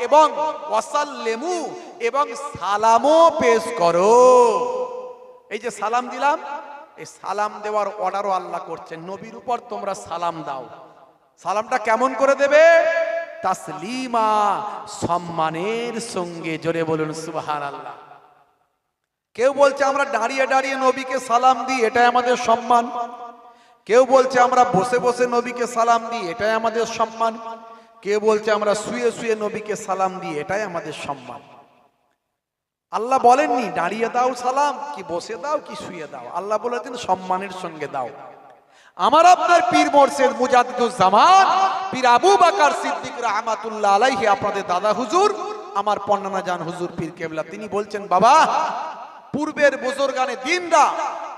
এবং ওয়াসাল্লিমু এবং সালামও পেশ করো। এই যে সালাম দিলাম, এই সালাম দেওয়ার অর্ডারও আল্লাহ করছেন, নবীর উপর তোমরা সালাম দাও। সালামটা কেমন করে দেবে? তাসলিমা, সম্মানের সঙ্গে। জোরে বলুন সুবহানাল্লাহ। কেউ বলছে আমরা দাঁড়িয়ে দাঁড়িয়ে নবীকে সালাম দিই, এটাই আমাদের সম্মান। কেউ বলছে আমরা বসে বসে নবীকে সালাম দিই, এটাই আমাদের সম্মান। কেউ বলছে আমরা শুয়ে শুয়ে নবীকে সালাম দিই, এটাই আমাদের সম্মান। আল্লাহ বলেননি দাঁড়িয়ে দাও সালাম, কি বসে দাও, কি শুয়ে দাও। আল্লাহ বলেছেন সম্মানের সঙ্গে দাও। আমার আপনার পীর মুর্শিদ মুজাদ্দিদুজ্জামান পীর আবু বকর সিদ্দিক রাহমাতুল্লাহ আলাইহি, আপনাদের দাদা হুজুর, আমার পন্নানা জান হুজুর পীর কেবলা, তিনি বলছেন বাবা, পূর্বের বুজুর্গানে দিনরা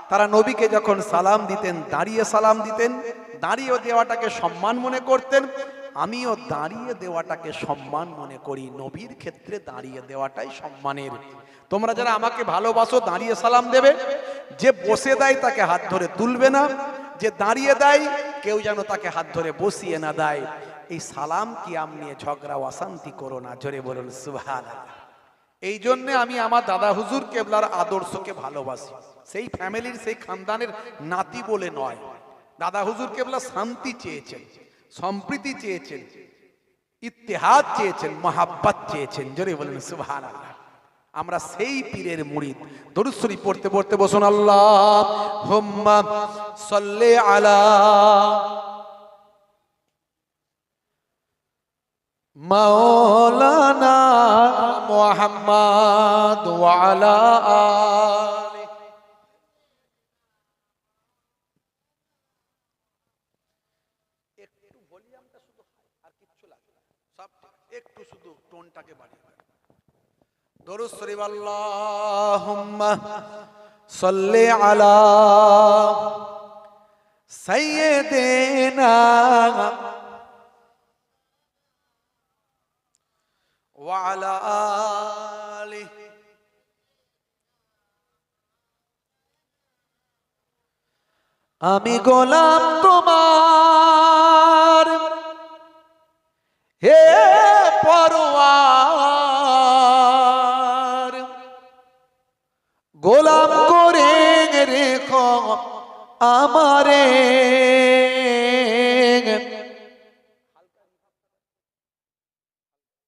তারা নবীকে যখন সালাম দিতেন দাঁড়িয়ে সালাম দিতেন, দাঁড়িয়ে দেওয়াটাকে সম্মান মনে করতেন। আমিও দাঁড়িয়ে দেওয়াটাকে সম্মান মনে করি, নবীর ক্ষেত্রে দাঁড়িয়ে দেওয়াটাই সম্মানের। তোমরা যারা আমাকে ভালোবাসো দাঁড়িয়ে সালাম দেবে। যে বসে দেয় তাকে হাত ধরে তুলবে না, যে দাঁড়িয়ে দেয় কেউ যেন তাকে হাত ধরে বসিয়ে না দেয়। এই সালাম কিয়াম নিয়ে ঝগড়া অশান্তি করো না। জোরে বলুন সুবহানাল্লাহ। এই জন্যে আমি আমার দাদা হুজুর কেবলার আদর্শকে ভালোবাসি। সেই ফ্যামিলির সেই খানদানের নাতি বলে নয়। দাদা হুজুর কেবলা শান্তি চেয়েছেন, সম্প্রীতি চেয়েছেন, ইত্তেহাদ চেয়েছেন, মহাব্বত চেয়েছেন। জোরে বলেন সুবহানাল্লাহ। আমরা সেই পীরের মুরিদ। দরুদ শরীফ পড়তে পড়তে বসুন। আল্লাহুম্মা সাল্লি আলা মাওলানা মুহাম্মদ ওয়া আলা আলি। একটু ভলিউমটা শুধু আর কিচ্ছু লাগে না, সব একটু শুধু টোনটাকে বাড়িয়ে দেন। দরুদ শরীফ। আল্লাহুম্মা সাল্লি আলা সাইয়্যিদিনা ওয়া আলা আলিহি। আমি গোলাম তোমার হে পরওয়ার, গোলাম করে রেখো আমারে।